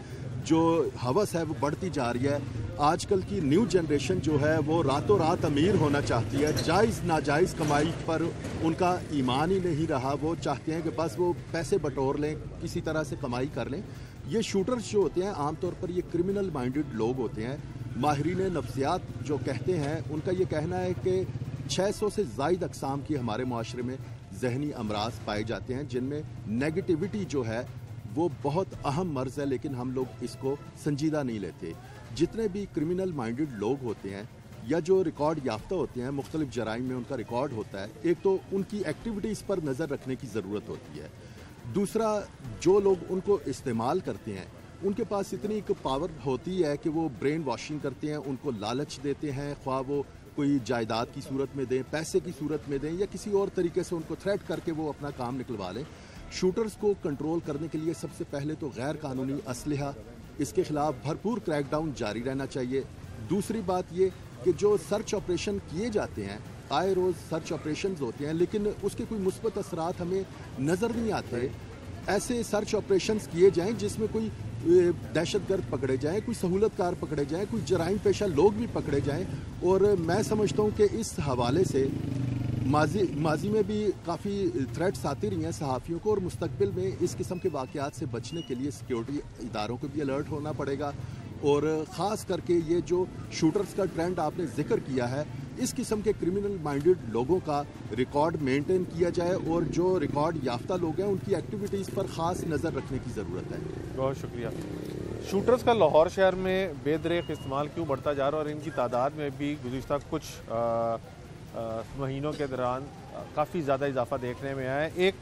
जो हवस है वो बढ़ती जा रही है। आजकल की न्यू जनरेशन जो है वो रातों रात अमीर होना चाहती है, जायज़ नाजायज़ कमाई पर उनका ईमान ही नहीं रहा। वो चाहते हैं कि बस वो पैसे बटोर लें, किसी तरह से कमाई कर लें। ये शूटर्स जो होते हैं आमतौर पर ये क्रिमिनल माइंडेड लोग होते हैं। माहिरीन नफ्सियात जो कहते हैं, उनका ये कहना है कि 600 से ज़ायद अक़साम की हमारे माशरे में जहनी अमराज पाए जाते हैं, जिनमें नेगेटिविटी जो है वो बहुत अहम मर्ज़ है, लेकिन हम लोग इसको संजीदा नहीं लेते। जितने भी क्रिमिनल माइंडेड लोग होते हैं या जो रिकॉर्ड याफ्ता होते हैं, मुख्तलिफ जराइम में उनका रिकॉर्ड होता है, एक तो उनकी एक्टिविटीज़ पर नज़र रखने की ज़रूरत होती है। दूसरा, जो लोग उनको इस्तेमाल करते हैं उनके पास इतनी एक पावर होती है कि वो ब्रेन वॉशिंग करते हैं, उनको लालच देते हैं, ख्वाह वो कोई जायदाद की सूरत में दें, पैसे की सूरत में दें या किसी और तरीके से उनको थ्रेट करके वो अपना काम निकलवा लें। शूटर्स को कंट्रोल करने के लिए सबसे पहले तो गैर कानूनी असलहा, इसके खिलाफ भरपूर क्रैकडाउन जारी रहना चाहिए। दूसरी बात ये कि जो सर्च ऑपरेशन किए जाते हैं, आए रोज़ सर्च ऑपरेशंस होते हैं, लेकिन उसके कोई मुस्बत असरात हमें नज़र नहीं आते। ऐसे सर्च ऑपरेशंस किए जाएं जिसमें कोई दहशतगर्द पकड़े जाएं, कोई सहूलतकार पकड़े जाएं, कोई जराइम पेशा लोग भी पकड़े जाएं। और मैं समझता हूं कि इस हवाले से माजी में भी काफ़ी थ्रेट्स आती रही हैं सहाफ़ियों को, और मुस्तकबिल में इस किस्म के वाक़यात से बचने के लिए सिक्योरिटी इदारों को भी अलर्ट होना पड़ेगा। और ख़ास करके ये जो शूटर्स का ट्रेंड आपने जिक्र किया है, इस किस्म के क्रिमिनल माइंडेड लोगों का रिकॉर्ड मेंटेन किया जाए और जो रिकॉर्ड याफ्ता लोग हैं उनकी एक्टिविटीज़ पर ख़ास नज़र रखने की ज़रूरत है। बहुत शुक्रिया। शूटर्स का लाहौर शहर में बेदरेक इस्तेमाल क्यों बढ़ता जा रहा है और इनकी तादाद में भी गुज़िश्ता कुछ महीनों के दौरान काफ़ी ज़्यादा इजाफा देखने में आया है। एक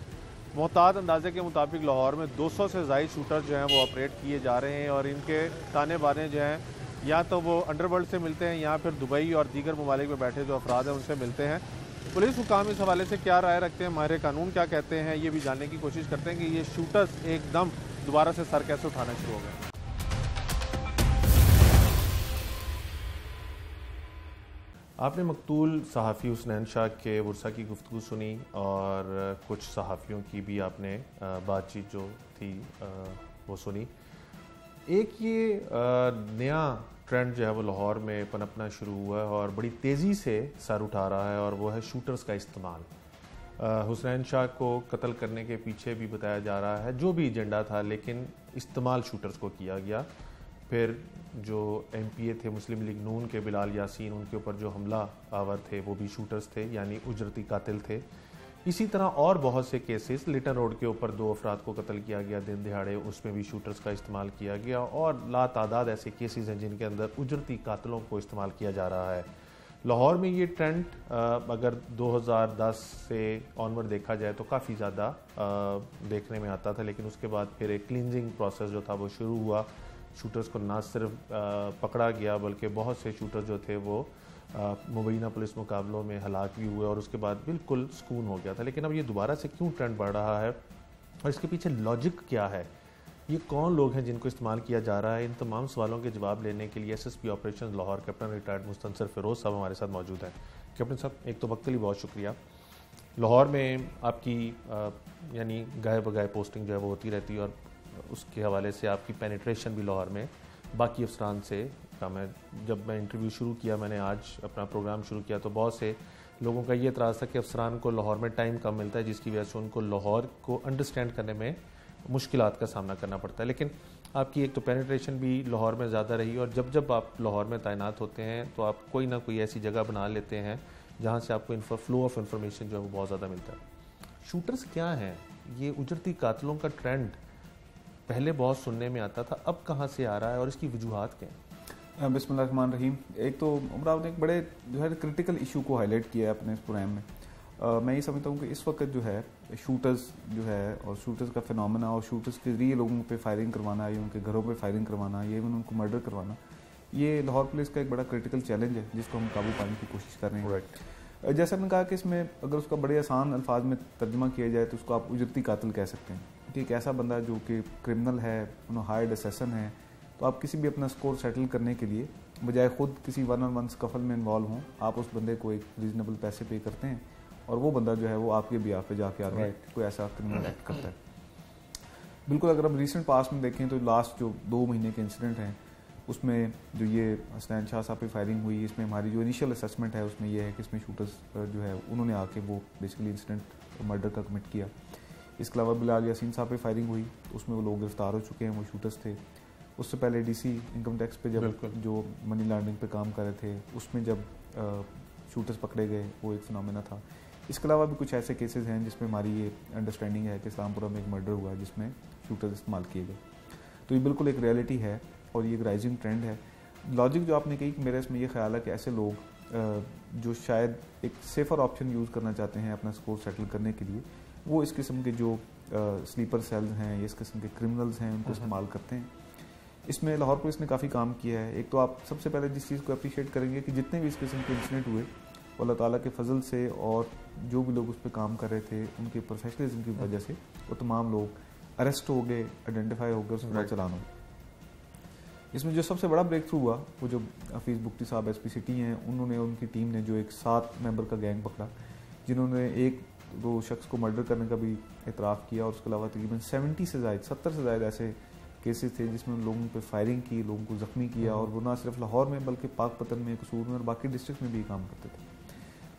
मोहतात अंदाजे के मुताबिक लाहौर में 200 से ज़ायद शूटर जो हैं वो ऑपरेट किए जा रहे हैं और इनके ताने बाने जो हैं या तो वो अंडरवर्ल्ड से मिलते हैं या फिर दुबई और दीगर ममालिक में बैठे जो अफराद हैं उनसे मिलते हैं। पुलिस हुकाम इस हवाले से क्या राय रखते हैं, माहिर कानून क्या कहते हैं, ये भी जानने की कोशिश करते हैं कि ये शूटर्स एकदम दोबारा से सर कैसे उठाना शुरू हो गए? आपने मकतूल सहाफ़ी हुसनैन शाह के वर्सा की गुफ्तगू सुनी और कुछ सहाफ़ियों की भी आपने बातचीत जो थी वो सुनी। एक ये नया ट्रेंड जो है वो लाहौर में पनपना शुरू हुआ है और बड़ी तेज़ी से सर उठा रहा है और वो है शूटर्स का इस्तेमाल। हुसनैन शाह को कत्ल करने के पीछे भी बताया जा रहा है जो भी एजेंडा था, लेकिन इस्तेमाल शूटर्स को किया गया। फिर जो MPA थे मुस्लिम लीग नून के बिलाल यासीन, उनके ऊपर जो हमला आवर थे वो भी शूटर्स थे, यानी उजरती कातिल थे। इसी तरह और बहुत से केसेस, लिटन रोड के ऊपर 2 अफराद को कत्ल किया गया दिन दिहाड़े, उसमें भी शूटर्स का इस्तेमाल किया गया और लातादाद ऐसे केसेस हैं जिनके अंदर उजरती कातिलों को इस्तेमाल किया जा रहा है। लाहौर में ये ट्रेंड अगर 2010 से ऑनवर्ड देखा जाए तो काफ़ी ज़्यादा देखने में आता था, लेकिन उसके बाद फिर एक क्लींजिंग प्रोसेस जो था वो शुरू हुआ। शूटर्स को ना सिर्फ पकड़ा गया बल्कि बहुत से शूटर्स जो थे वो मुबैना पुलिस मुकाबलों में हलाक भी हुए और उसके बाद बिल्कुल सुकून हो गया था। लेकिन अब ये दोबारा से क्यों ट्रेंड बढ़ रहा है और इसके पीछे लॉजिक क्या है? ये कौन लोग हैं जिनको इस्तेमाल किया जा रहा है? इन तमाम सवालों के जवाब लेने के लिए SSP operation Lahore captain retired Mustansar Firoz साहब हमारे साथ मौजूद हैं। कैप्टन साहब, एक तो वक्त के लिए बहुत शुक्रिया। लाहौर में आपकी यानी गाए बगाए पोस्टिंग जो है वो होती रहती है और उसके हवाले से आपकी पेनिट्रेशन भी लाहौर में बाकी अफसरान से कम है। जब मैं इंटरव्यू शुरू किया, मैंने आज अपना प्रोग्राम शुरू किया, तो बहुत से लोगों का ये एतराज़ था कि अफसरान को लाहौर में टाइम कम मिलता है, जिसकी वजह से उनको लाहौर को अंडरस्टैंड करने में मुश्किलात का सामना करना पड़ता है। लेकिन आपकी एक तो पेनिट्रेशन भी लाहौर में ज़्यादा रही और जब जब आप लाहौर में तैनात होते हैं तो आप कोई ना कोई ऐसी जगह बना लेते हैं जहाँ से आपको फ्लो ऑफ इंफॉर्मेशन जो है वो बहुत ज़्यादा मिलता है। शूटर्स क्या हैं? ये उजरती कातिलों का ट्रेंड पहले बहुत सुनने में आता था, अब कहाँ से आ रहा है और इसकी वजूहात क्या हैं? बिस्मिल्लाहिर्रहमानिर्रहीम। एक तो उमराव ने एक बड़े जो है क्रिटिकल इशू को हाईलाइट किया है अपने इस प्रोग्राम में। मैं ये समझता हूँ कि इस वक्त जो है शूटर्स जो है और शूटर्स का फिनोमेना और शूटर्स के जरिए लोगों पे फायरिंग करवाना, या उनके घरों पे फायरिंग करवाना, या इवन उनको मर्डर करवाना, ये लाहौर पुलिस का एक बड़ा क्रिटिकल चैलेंज है जिसको हम काबू पाने की कोशिश कर रहे हैं। जैसा मैंने कहा कि इसमें अगर उसका बड़े आसान अल्फाज में तर्जुमा किया जाए तो उसको आप उजरती कातिल कह सकते हैं कि एक ऐसा बंदा जो कि क्रिमिनल है, हायर्ड असैसिन है, तो आप किसी भी अपना स्कोर सेटल करने के लिए बजाय खुद किसी 1-on-1 स्कफल में इन्वॉल्व हों, आप उस बंदे को एक रीजनेबल पैसे पे करते हैं और वो बंदा जो है वो आपके बिहाफ पे जाके आगे कोई ऐसा क्रिमिनल एक्ट करता है। बिल्कुल अगर हम रिसेंट पास्ट में देखें तो लास्ट जो 2 महीने के इंसिडेंट हैं उसमें जो ये हुसनैन शाह साहब पे फायरिंग हुई, इसमें हमारी जो इनिशियल असेसमेंट है उसमें ये है कि इसमें शूटर्स जो है उन्होंने आके वो बेसिकली इंसिडेंट मर्डर का कमिट किया। इसके अलावा बिलाल यासीन साहब पे फायरिंग हुई, उसमें वो लोग गिरफ्तार हो चुके हैं, वो शूटर्स थे। उससे पहले DC इनकम टैक्स पे जब जो मनी लॉन्ड्रिंग पे काम कर रहे थे उसमें जब शूटर्स पकड़े गए, वो एक फिनोमेना था। इसके अलावा भी कुछ ऐसे केसेस हैं जिसमें हमारी ये अंडरस्टैंडिंग है कि इस्लामपुरा में एक मर्डर हुआ जिसमें शूटर्स इस्तेमाल किए गए। तो ये बिल्कुल एक रियलिटी है और ये एक राइजिंग ट्रेंड है। लॉजिक जो आपने कही, मेरा इसमें ये ख्याल है कि ऐसे लोग जो शायद एक सेफ़र ऑप्शन यूज़ करना चाहते हैं अपना स्कोर सेटल करने के लिए, वो इस किस्म के जो स्लीपर सेल्स हैं, इस किस्म के क्रिमिनल्स हैं, उनको इस्तेमाल करते हैं। इसमें लाहौर पुलिस ने काफ़ी काम किया है। एक तो आप सबसे पहले जिस चीज़ को अप्रिशिएट करेंगे कि जितने भी इस किस्म के इंसिडेंट हुए अल्लाह ताला के फजल से और जो भी लोग उस पर काम कर रहे थे उनके प्रोफेशनलिज्म की वजह से वो तमाम लोग अरेस्ट हो गए, आइडेंटिफाई हो गए, उसका चलान हो। इसमें जो सबसे बड़ा ब्रेक थ्रू हुआ वो जो हफीज़ बुख्ती साहब SP सिटी हैं, उन्होंने, उनकी टीम ने जो एक 7 मेंबर का गैंग पकड़ा जिन्होंने 1-2 शख्स को मर्डर करने का भी इतराफ़ किया और उसके अलावा तकरीबन 70 से ज़्यादा ऐसे केसेस थे जिसमें लोगों पे फायरिंग की, लोगों को ज़ख्मी किया और वो ना सिर्फ लाहौर में बल्कि पाकपतन में, कसूर में और बाकी डिस्ट्रिक्ट में भी काम करते थे।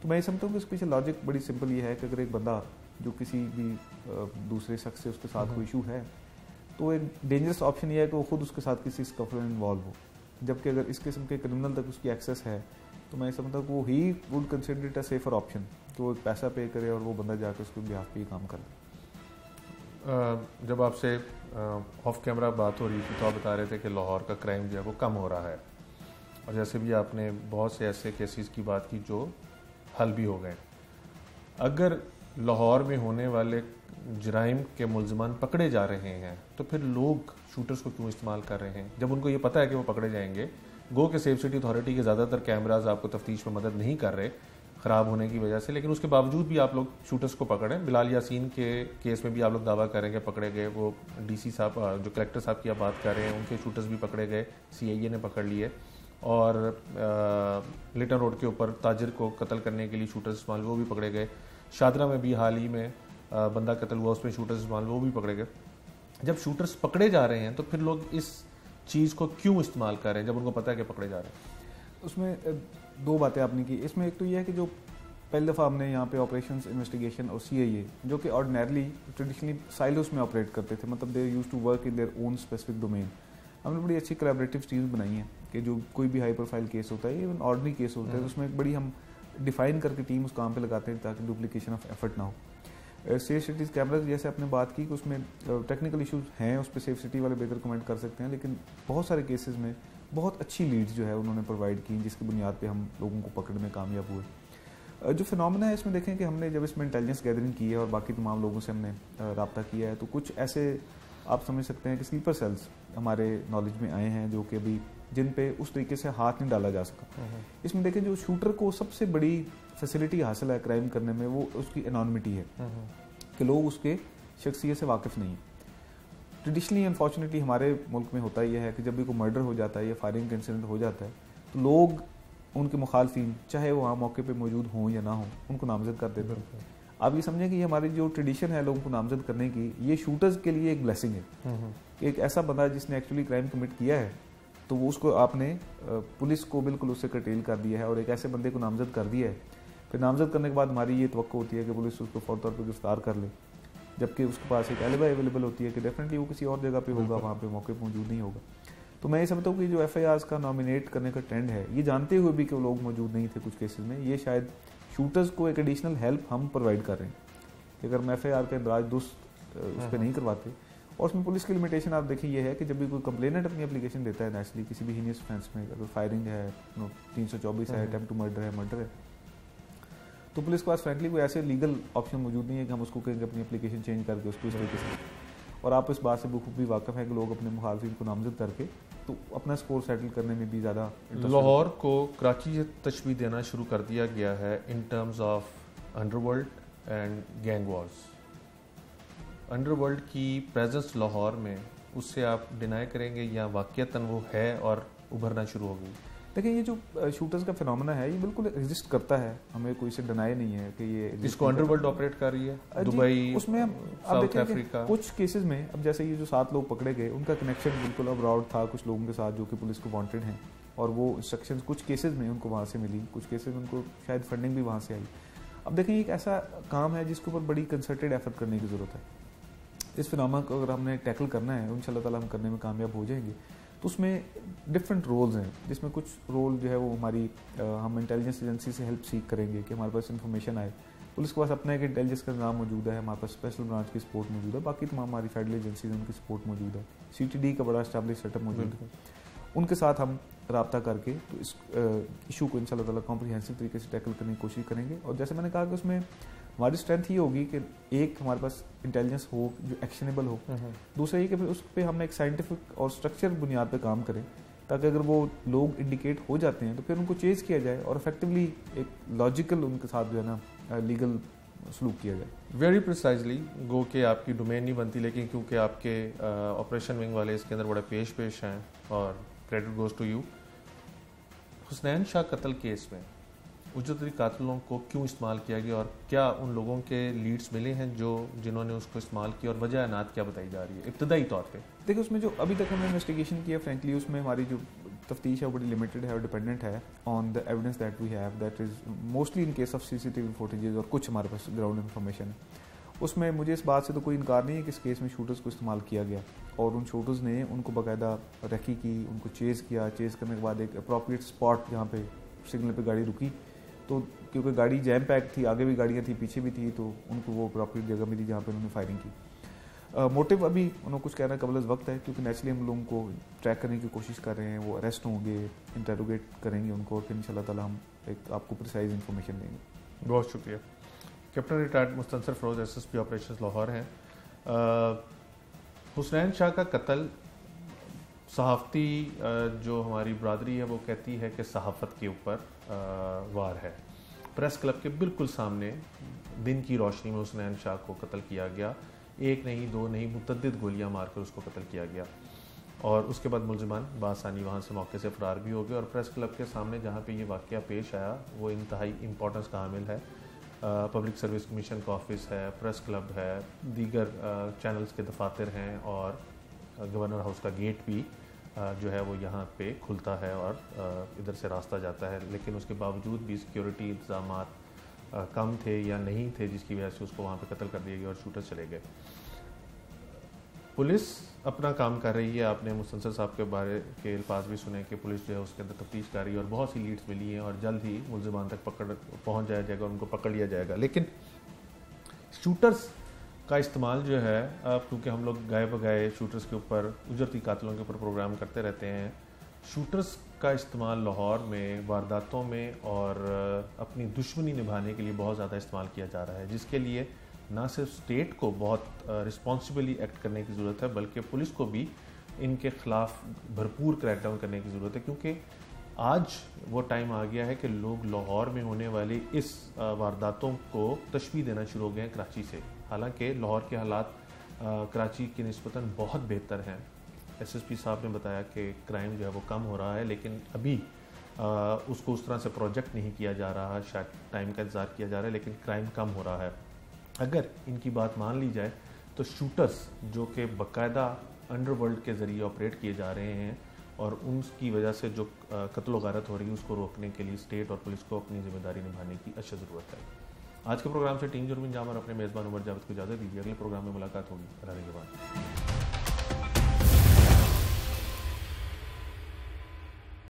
तो मैं ये समझता हूँ कि इसके पीछे लॉजिक बड़ी सिंपल ये है कि अगर एक बंदा जो किसी भी दूसरे शख्स से उसके साथ कोई इशू है तो एक डेंजरस ऑप्शन ये है कि वो खुद उसके साथ किसी स्कफल में इन्वॉल्व हो, जबकि अगर इस किस्म के क्रिमिनल तक उसकी एक्सेस है तो मैं समझता हूँ कि वो he would consider it a safer option, तो वो पैसा पे करे और वो बंदा जाकर उसके बिहाफ पे ही काम करे। जब आपसे ऑफ कैमरा बात हो रही थी तो आप बता रहे थे कि लाहौर का क्राइम जो है वो कम हो रहा है और जैसे भी आपने बहुत से ऐसे केसेस की बात की जो हल भी हो गए। अगर लाहौर में होने वाले जराइम के मुलजमान पकड़े जा रहे हैं तो फिर लोग शूटर्स को क्यों इस्तेमाल कर रहे हैं जब उनको ये पता है कि वो पकड़े जाएंगे? गो के सेफ सिटी अथॉरिटी के ज़्यादातर कैमराज आपको तफ्तीश में मदद नहीं कर रहे, ख़राब होने की वजह से, लेकिन उसके बावजूद भी आप लोग शूटर्स को पकड़े। बिलाल यासीन के केस में भी आप लोग दावा करेंगे पकड़े गए, वो डीसी साहब जो कलेक्टर साहब की आप बात कर रहे हैं उनके शूटर्स भी पकड़े गए, सीआईए ने पकड़ लिए। और लिटन रोड के ऊपर ताजिर को कत्ल करने के लिए शूटर्स इस्तेमाल वो भी पकड़े गए। शादरा में भी हाल ही में बंदा कत्ल हुआ, उसमें शूटर्स इस्तेमाल वो भी पकड़े गए। जब शूटर्स पकड़े जा रहे हैं तो फिर लोग इस चीज़ को क्यों इस्तेमाल कर रहे हैं जब उनको पता है कि पकड़े जा रहे हैं? उसमें दो बातें आपने की। इसमें एक तो ये है कि जो पहली दफ़ा हमने यहाँ पे ऑपरेशंस इन्वेस्टिगेशन और सीआईए जो कि ऑर्डिनरली ट्रेडिशनली साइलोस में ऑपरेट करते थे, मतलब they used to work in their own specific domain. हमने बड़ी अच्छी कोलैबोरेटिव टीम्स बनाई हैं कि जो कोई भी हाई प्रोफाइल केस होता है, इवन ऑर्डिनरी केस होता है, तो उसमें एक बड़ी हम डिफाइन करके टीम उस काम पे लगाते हैं ताकि डुप्लीकेशन ऑफ एफर्ट ना हो। सेफ सिटीज़ कैमरा जैसे आपने बात की कि उसमें टेक्निकल इश्यूज हैं, उस पर सेफ सिटी वाले बेहतर कमेंट कर सकते हैं, लेकिन बहुत सारे केसेस में बहुत अच्छी लीड्स जो है उन्होंने प्रोवाइड की जिसकी बुनियाद पे हम लोगों को पकड़ने में कामयाब हुए। जो फिनोमेना है इसमें देखें कि हमने जब इसमें इंटेलिजेंस गैदरिंग की है और बाकी तमाम लोगों से हमने रब्ता किया है, तो कुछ ऐसे आप समझ सकते हैं कि स्लीपर सेल्स हमारे नॉलेज में आए हैं जो कि अभी जिन पे उस तरीके से हाथ नहीं डाला जा सका। इसमें देखें जो शूटर को सबसे बड़ी फैसिलिटी हासिल है क्राइम करने में, वो उसकी एनॉनिमिटी है कि लोग उसके शख्सियत से वाकिफ़ नहीं है। ट्रेडिशनली अनफॉर्चुनेटली हमारे मुल्क में होता यह है कि जब भी कोई मर्डर हो जाता है या फायरिंग का इंसिडेंट हो जाता है तो लोग उनके मुखालफिन चाहे वो वहाँ मौके पे मौजूद हों या ना हों उनको नामजद कर देते हैं। आप ये समझें कि ये हमारी जो ट्रेडिशन है लोगों को नामजद करने की, ये शूटर्स के लिए एक ब्लेसिंग है कि एक ऐसा बंदा जिसने एक्चुअली क्राइम कमिट किया है तो वो उसको आपने पुलिस को बिल्कुल उससे कर्टेल कर दिया है और एक ऐसे बंदे को नामजद कर दिया है। फिर नामजद करने के बाद हमारी ये तवक्को होती है कि पुलिस उसको फौरी तौर पर गिरफ्तार कर ले, जबकि उसके पास एक एलिबा अवेलेबल होती है कि डेफिनेटली वो किसी और जगह पे होगा, वहाँ पे मौके पर मौजूद नहीं होगा। तो मैं ये समझता हूँ कि जो एफआईआर्स का नॉमिनेट करने का ट्रेंड है, ये जानते हुए भी कि वो लोग मौजूद नहीं थे कुछ केसेस में, ये शायद शूटर्स को एक एडिशनल हेल्प हम प्रोवाइड कर रहे हैं कि अगर हम एफआईआर का इंदराज दुरुस्त उस पर नहीं करवाते। और उसमें पुलिस की लिमिटेशन आप देखिए ये है कि जब भी कोई कंप्लेनेंट अपनी एप्लीकेशन देता है नेचुरली किसी भी हीनियस ऑफेंस में, अगर फायरिंग है, 324 है, अटेम्प्ट टू मर्डर है, तो पुलिस के पास फ्रेंकली कोई ऐसे लीगल ऑप्शन मौजूद नहीं है कि हम उसको कहेंगे अपनी एप्लीकेशन चेंज करके उसको इस तरीके से। और आप इस बात से बखूबी वाकिफ़ है कि लोग अपने मुखालफिन को नामजद करके तो अपना स्कोर सेटल करने में भी ज़्यादा। लाहौर को कराची से तशबीह देना शुरू कर दिया गया है in terms of underworld and gang Wars. Underworld की प्रेजेंस लाहौर में, उससे आप डिनाई करेंगे या वाक़ियतन वो है और उभरना शुरू हो गई? देखिए ये जो शूटर्स का फिनोमेना है ये बिल्कुल एग्जिस्ट करता है, हमें कोई से डिनाई नहीं है कि ये इसको अंडरवर्ल्ड ऑपरेट कर रही है। दुबई, उसमें आप देखें कुछ केसेस में, अब जैसे ये जो 7 लोग पकड़े गए उनका कनेक्शन बिल्कुल अब्रॉड था कुछ लोगों के साथ जो कि पुलिस को वांटेड हैं, और वो इंस्ट्रक्शंस कुछ केसेस में उनको वहाँ से मिली, कुछ केसेस में उनको शायद फंडिंग भी वहाँ से आई। अब देखें एक ऐसा काम है जिसके ऊपर बड़ी कंसर्टेड एफर्ट करने की ज़रूरत है। इस फिनोमेना को अगर हमने टैकल करना है, इंशाल्लाह ताला हम करने में कामयाब हो जाएंगे। तो उसमें डिफरेंट रोल्स हैं जिसमें कुछ रोल जो है वो हमारी हम इंटेलिजेंस एजेंसी से हेल्प सीख करेंगे कि हमारे पास इन्फॉर्मेशन आए। पुलिस के पास अपना एक इंटेलिजेंस का निज़ाम मौजूद है, हमारे पास स्पेशल ब्रांच की सपोर्ट मौजूद है, बाकी तमाम हमारी फेडरल एजेंसीज उनकी सपोर्ट मौजूद है, CTD का बड़ा एस्टैब्लिश सेटअप मौजूद है, उनके साथ हम रब्ता करके तो इस इशू को इंशाल्लाह ताला कॉम्प्रिहेंसिव तरीके से टैकल करने की कोशिश करेंगे। और जैसे मैंने कहा कि उसमें हमारी स्ट्रेंथ ये होगी कि एक हमारे पास इंटेलिजेंस हो जो एक्शनेबल हो, दूसरा ये कि फिर उस पर हम एक साइंटिफिक और स्ट्रक्चर बुनियाद पे काम करें ताकि अगर वो लोग इंडिकेट हो जाते हैं तो फिर उनको चेज किया जाए और इफेक्टिवली एक लॉजिकल उनके साथ जो है ना लीगल सलूक किया जाए। वेरी प्रिसाइजली गो के आपकी डोमेन नहीं बनती, लेकिन क्योंकि आपके ऑपरेशन विंग वाले इसके अंदर बड़े पेश हैं और credit goes to you. Husnain Shah कत्ल केस में उजरती कातिलों को क्यों इस्तेमाल किया गया और क्या उन लोगों के लीड्स मिले हैं जिन्होंने उसको इस्तेमाल किया और वजह अनात क्या बताई जा रही है इब्तदाई तौर पे? देखिए उसमें जो अभी तक हमने इन्वेस्टिगेशन किया फ्रेंकली उसमें हमारी जो तफ्तीश है वो बड़ी लिमिटेड है और डिपेंडेंट है on the evidence that we have, that is mostly in case of CCTV footages और कुछ हमारे पास ग्राउंड इन्फॉर्मेशन है। उसमें मुझे इस बात से तो कोई इनकार नहीं है कि इस केस में शूटर्स को इस्तेमाल किया गया और उन शूटर्स ने उनको बाकायदा रखी की, उनको चेज़ किया, चेज़ करने के बाद एक अप्रोप्रिएट स्पॉट जहाँ पे सिग्नल पे गाड़ी रुकी तो क्योंकि गाड़ी जैम पैक थी, आगे भी गाड़ियाँ थी पीछे भी थी, तो उनको वो अप्रोप्रिएट जगह मिली जहाँ पे उन्होंने फायरिंग की। मोटिव अभी उन्होंने कुछ कहना कबल वक्त है क्योंकि नेचुरली हम लोगों को ट्रैक करने की कोशिश कर रहे हैं, वो अरेस्ट होंगे, इंटरोगेट करेंगे उनको और फिर इंशाल्लाह ताला हम एक आपको प्रिसाइज इन्फॉर्मेशन देंगे। बहुत शुक्रिया। Captain retired Mustansar furrows SSP operations Lahore हैं। हुसनैन शाह का कत्ल सहाफ़ती जो हमारी बरादरी है वो कहती है कि सहाफ़त के ऊपर वार है प्रेस क्लब के बिल्कुल सामने दिन की रोशनी में हुसनैन शाह को कत्ल किया गया। एक नहीं, दो नहीं, मुतअद्दिद गोलियां मारकर उसको कत्ल किया गया और उसके बाद मुलजिमान बासानी वहाँ से मौके से फ़रार भी हो गए। और प्रेस क्लब के सामने जहाँ पे ये वाक़या पेश आया वो इंतहाई इम्पोर्टेंस का हामिल है। पब्लिक सर्विस कमीशन का ऑफिस है, प्रेस क्लब है, दीगर चैनल्स के दफातर हैं और गवर्नर हाउस का गेट भी जो है वो यहाँ पे खुलता है और इधर से रास्ता जाता है। लेकिन उसके बावजूद भी सिक्योरिटी इंतजाम कम थे या नहीं थे, जिसकी वजह से उसको वहाँ पे कत्ल कर दिया गया और शूटर चले गए। पुलिस अपना काम कर रही है। आपने मुस्तनसर साहब के बारे के अल्फाज भी सुने कि पुलिस जो है उसके अंदर तफ्तीश कर रही है और बहुत सी लीड्स मिली हैं और जल्द ही मुलजिमान तक पहुँच जाया जाएगा, उनको पकड़ लिया जाएगा। लेकिन शूटर्स का इस्तेमाल जो है, अब क्योंकि हम लोग गाए बगाए शूटर्स के ऊपर, उजरती कातलों के ऊपर प्रोग्राम करते रहते हैं, शूटर्स का इस्तेमाल लाहौर में वारदातों में और अपनी दुश्मनी निभाने के लिए बहुत ज़्यादा इस्तेमाल किया जा रहा है, जिसके लिए ना सिर्फ स्टेट को बहुत रिस्पॉन्सिबली एक्ट करने की ज़रूरत है बल्कि पुलिस को भी इनके ख़िलाफ़ भरपूर क्रैकडाउन करने की ज़रूरत है। क्योंकि आज वो टाइम आ गया है कि लोग लाहौर में होने वाली इस वारदातों को तशबीह देना शुरू हो गए हैं कराची से। हालांकि लाहौर के हालात कराची की निस्बतन बहुत बेहतर हैं। SSP साहब ने बताया कि क्राइम जो है वो कम हो रहा है, लेकिन अभी उसको उस तरह से प्रोजेक्ट नहीं किया जा रहा, शायद टाइम का इंतज़ार किया जा रहा है, लेकिन क्राइम कम हो रहा है। अगर इनकी बात मान ली जाए तो शूटर्स जो कि बाकायदा अंडरवर्ल्ड के ज़रिए ऑपरेट किए जा रहे हैं और उनकी वजह से जो कत्ल गारत हो रही है उसको रोकने के लिए स्टेट और पुलिस को अपनी जिम्मेदारी निभाने की अशद ज़रूरत है। आज के प्रोग्राम से टीम जुर्मिन जाम और अपने मेज़बान उमर जावेद को इजाज़त दीजिए। अगले प्रोग्राम में मुलाकात होगी। अल्लाह के बाद।